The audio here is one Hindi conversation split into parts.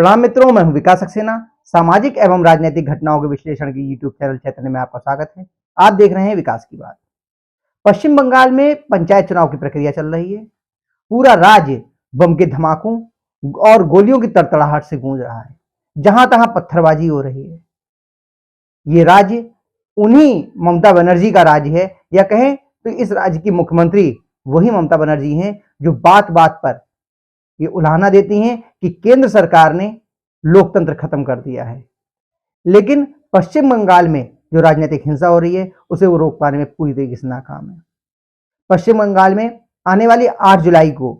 प्रणाम मित्रों, मैं हूं विकास सक्सेना। सामाजिक एवं राजनीतिक घटनाओं के विश्लेषण की यूट्यूब चैनल चैतन्य में आपका स्वागत है। आप देख रहे हैं विकास की बात। पश्चिम बंगाल में पंचायत चुनाव की प्रक्रिया चल रही है। पूरा राज्य बम के धमाकों और गोलियों की तड़तड़ाहट से गूंज रहा है। जहां तहां पत्थरबाजी हो रही है। ये राज्य उन्हीं ममता बनर्जी का राज्य है, या कहें तो इस राज्य की मुख्यमंत्री वही ममता बनर्जी हैं जो बात बात पर ये उल्हाना देती हैं कि केंद्र सरकार ने लोकतंत्र खत्म कर दिया है। लेकिन पश्चिम बंगाल में जो राजनीतिक हिंसा हो रही है उसे वो रोक पाने में पूरी तरीके से नाकाम है। पश्चिम बंगाल में आने वाली 8 जुलाई को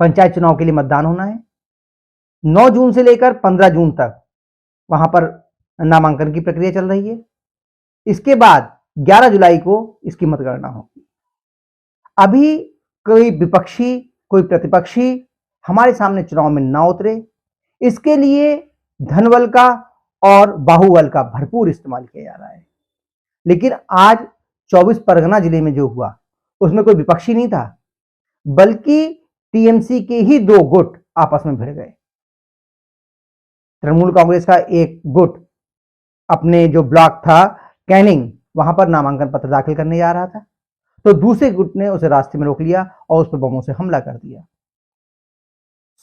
पंचायत चुनाव के लिए मतदान होना है। 9 जून से लेकर 15 जून तक वहां पर नामांकन की प्रक्रिया चल रही है। इसके बाद 11 जुलाई को इसकी मतगणना होगी। अभी कोई विपक्षी कोई प्रतिपक्षी हमारे सामने चुनाव में ना उतरे, इसके लिए धनबल का और बाहुबल का भरपूर इस्तेमाल किया जा रहा है। लेकिन आज 24 परगना जिले में जो हुआ उसमें कोई विपक्षी नहीं था, बल्कि टीएमसी के ही 2 गुट आपस में भिड़ गए। तृणमूल कांग्रेस का एक गुट अपने जो ब्लॉक था कैनिंग, वहां पर नामांकन पत्र दाखिल करने जा रहा था, तो दूसरे गुट ने उसे रास्ते में रोक लिया और उस पर बमों से हमला कर दिया।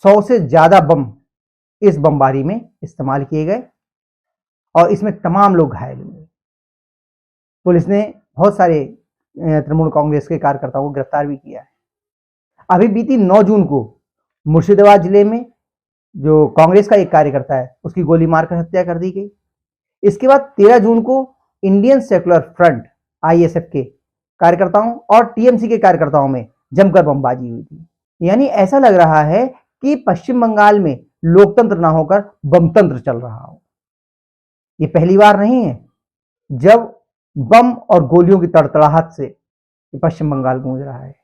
100 से ज्यादा बम इस बमबारी में इस्तेमाल किए गए और इसमें तमाम लोग घायल हुए। पुलिस ने बहुत सारे तृणमूल कांग्रेस के कार्यकर्ताओं को गिरफ्तार भी किया है। अभी बीती 9 जून को मुर्शिदाबाद जिले में जो कांग्रेस का एक कार्यकर्ता है उसकी गोली मारकर हत्या कर दी गई। इसके बाद 13 जून को इंडियन सेक्युलर फ्रंट आईएसएफ के कार्यकर्ताओं और टीएमसी के कार्यकर्ताओं में जमकर बमबाजी हुई थी। यानी ऐसा लग रहा है कि पश्चिम बंगाल में लोकतंत्र ना होकर बमतंत्र चल रहा हो। ये पहली बार नहीं है जब बम और गोलियों की तड़तड़ाहट से पश्चिम बंगाल गूंज रहा है।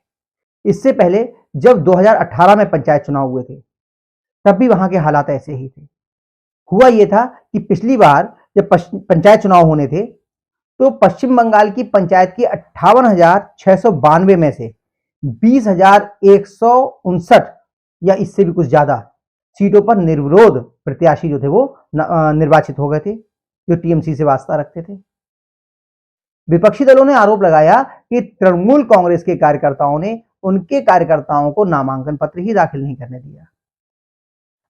इससे पहले जब 2018 में पंचायत चुनाव हुए थे तब भी वहां के हालात ऐसे ही थे। हुआ यह था कि पिछली बार जब पंचायत चुनाव होने थे तो पश्चिम बंगाल की पंचायत की 58,692 में से 20,159 या इससे भी कुछ ज्यादा सीटों पर निर्विरोध प्रत्याशी जो थे वो निर्वाचित हो गए थे, जो टीएमसी से वास्ता रखते थे। विपक्षी दलों ने आरोप लगाया कि तृणमूल कांग्रेस के कार्यकर्ताओं ने उनके कार्यकर्ताओं को नामांकन पत्र ही दाखिल नहीं करने दिया।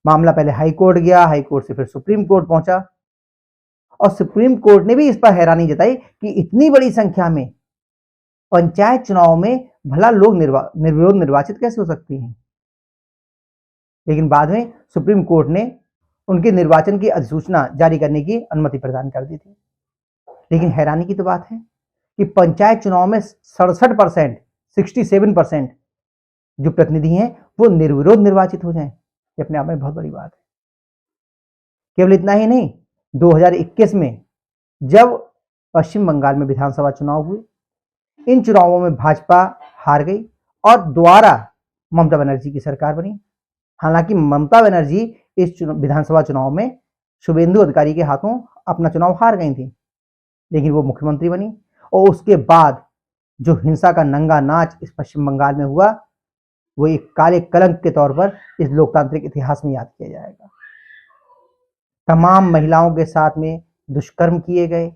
मामला पहले हाई कोर्ट गया, हाई कोर्ट से फिर सुप्रीम कोर्ट पहुंचा और सुप्रीम कोर्ट ने भी इस पर हैरानी जताई कि इतनी बड़ी संख्या में पंचायत चुनाव में भला लोग निर्विरोध निर्वाचित कैसे हो सकते हैं। लेकिन बाद में सुप्रीम कोर्ट ने उनके निर्वाचन की अधिसूचना जारी करने की अनुमति प्रदान कर दी थी। लेकिन हैरानी की तो बात है कि पंचायत चुनाव में 67%, 67% जो प्रतिनिधि हैं वो निर्विरोध निर्वाचित हो जाएं। ये अपने आप में बहुत बड़ी बात है। केवल इतना ही नहीं, 2021 में जब पश्चिम बंगाल में विधानसभा चुनाव हुए, इन चुनावों में भाजपा हार गई और दोबारा ममता बनर्जी की सरकार बनी। हालांकि ममता बनर्जी इस विधानसभा चुनाव में शुभेंदु अधिकारी के हाथों अपना चुनाव हार गई थी, लेकिन वो मुख्यमंत्री बनी। और उसके बाद जो हिंसा का नंगा नाच इस पश्चिम बंगाल में हुआ वो एक काले कलंक के तौर पर इस लोकतांत्रिक इतिहास में याद किया जाएगा। तमाम महिलाओं के साथ में दुष्कर्म किए गए,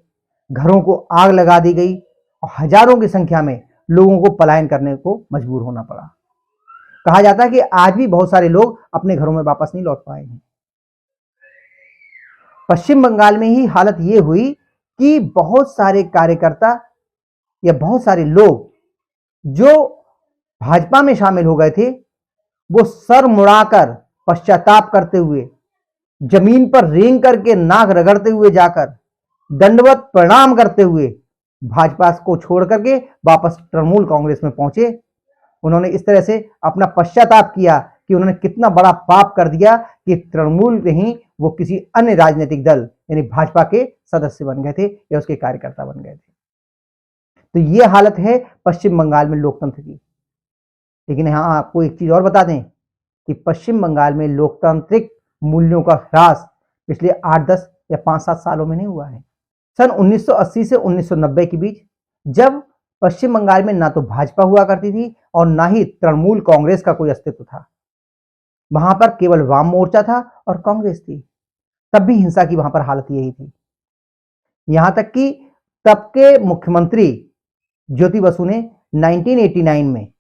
घरों को आग लगा दी गई और हजारों की संख्या में लोगों को पलायन करने को मजबूर होना पड़ा। कहा जाता है कि आज भी बहुत सारे लोग अपने घरों में वापस नहीं लौट पाए हैं। पश्चिम बंगाल में ही हालत यह हुई कि बहुत सारे कार्यकर्ता या बहुत सारे लोग जो भाजपा में शामिल हो गए थे वो सर मुड़ाकर पश्चाताप करते हुए, जमीन पर रेंग करके नाक रगड़ते हुए जाकर दंडवत प्रणाम करते हुए भाजपा को छोड़ करके वापस तृणमूल कांग्रेस में पहुंचे। उन्होंने इस तरह से अपना पश्चाताप किया कि उन्होंने कितना बड़ा पाप कर दिया कि तृणमूल नहीं वो किसी अन्य राजनीतिक दल यानी भाजपा के सदस्य बन गए थे या उसके कार्यकर्ता बन गए थे। तो ये हालत है पश्चिम बंगाल में लोकतंत्र की। लेकिन यहां आपको एक चीज और बता दें कि पश्चिम बंगाल में लोकतांत्रिक मूल्यों का ह्रास पिछले 8, 10 या 5, 7 सालों में नहीं हुआ है। सन 1980 से 1990 के बीच जब पश्चिम बंगाल में ना तो भाजपा हुआ करती थी और ना ही तृणमूल कांग्रेस का कोई अस्तित्व था, वहां पर केवल वाम मोर्चा था और कांग्रेस थी। तब भी हिंसा की वहां पर हालत यही थी। यहां तक कि तब के मुख्यमंत्री ज्योति बसु ने 1989 में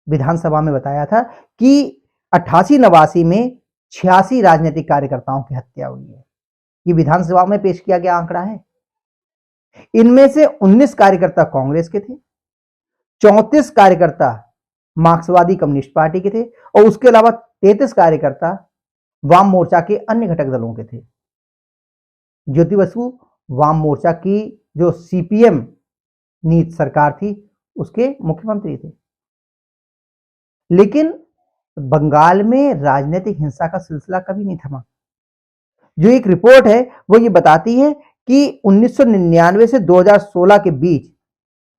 विधानसभा में बताया था कि 88-89 में 86 राजनीतिक कार्यकर्ताओं की हत्या हुई है। ये विधानसभा में पेश किया गया आंकड़ा है। इनमें से 19 कार्यकर्ता कांग्रेस के थे, 34 कार्यकर्ता मार्क्सवादी कम्युनिस्ट पार्टी के थे और उसके अलावा 33 कार्यकर्ता वाम मोर्चा के अन्य घटक दलों के थे। ज्योति बसु वाम मोर्चा की जो सीपीएम नीति सरकार थी उसके मुख्यमंत्री थे। लेकिन बंगाल में राजनीतिक हिंसा का सिलसिला कभी नहीं थमा। जो एक रिपोर्ट है वो ये बताती है कि 1999 से 2016 के बीच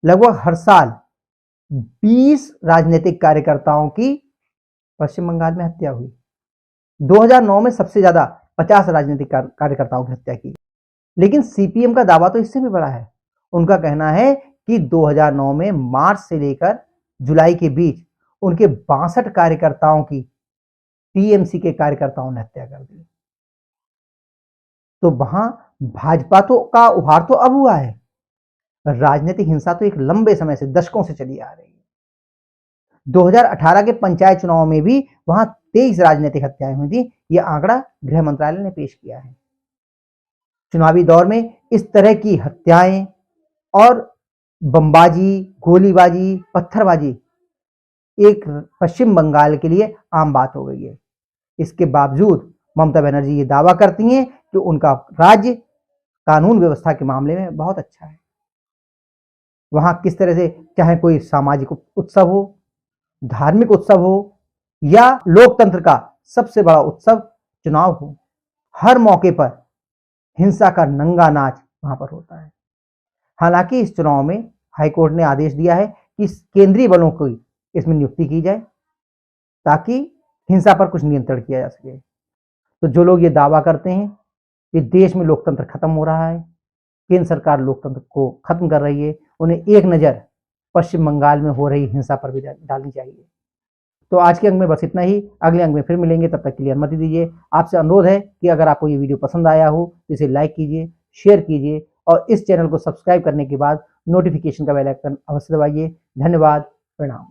लगभग हर साल 20 राजनीतिक कार्यकर्ताओं की पश्चिम बंगाल में हत्या हुई। 2009 में सबसे ज्यादा 50 राजनीतिक कार्यकर्ताओं की हत्या की। लेकिन सीपीएम का दावा तो इससे भी बड़ा है। उनका कहना है कि 2009 में मार्च से लेकर जुलाई के बीच उनके 62 कार्यकर्ताओं की टीएमसी के कार्यकर्ताओं ने हत्या कर दी। तो वहां भाजपा तो का उभार तो अब हुआ है, राजनीतिक हिंसा तो एक लंबे समय से, दशकों से चली आ रही है। 2018 के पंचायत चुनाव में भी वहां 23 राजनीतिक हत्याएं हुई थी। यह आंकड़ा गृह मंत्रालय ने पेश किया है। चुनावी दौर में इस तरह की हत्याएं और बमबाजी, गोलीबाजी, पत्थरबाजी एक पश्चिम बंगाल के लिए आम बात हो गई है। इसके बावजूद ममता बनर्जी ये दावा करती हैं कि उनका राज्य कानून व्यवस्था के मामले में बहुत अच्छा है। वहां किस तरह से, चाहे कोई सामाजिक उत्सव हो, धार्मिक उत्सव हो या लोकतंत्र का सबसे बड़ा उत्सव चुनाव हो, हर मौके पर हिंसा का नंगा नाच वहां पर होता है। हालांकि इस चुनाव में हाईकोर्ट ने आदेश दिया है कि केंद्रीय बलों की इसमें नियुक्ति की जाए ताकि हिंसा पर कुछ नियंत्रण किया जा सके। तो जो लोग ये दावा करते हैं कि देश में लोकतंत्र खत्म हो रहा है, केंद्र सरकार लोकतंत्र को खत्म कर रही है, उन्हें एक नज़र पश्चिम बंगाल में हो रही हिंसा पर भी डालनी चाहिए। तो आज के अंक में बस इतना ही। अगले अंक में फिर मिलेंगे, तब तक के लिए अनुमति दीजिए। आपसे अनुरोध है कि अगर आपको ये वीडियो पसंद आया हो तो इसे लाइक कीजिए, शेयर कीजिए और इस चैनल को सब्सक्राइब करने के बाद नोटिफिकेशन का बेल आइकन अवश्य दबाइए। धन्यवाद, प्रणाम।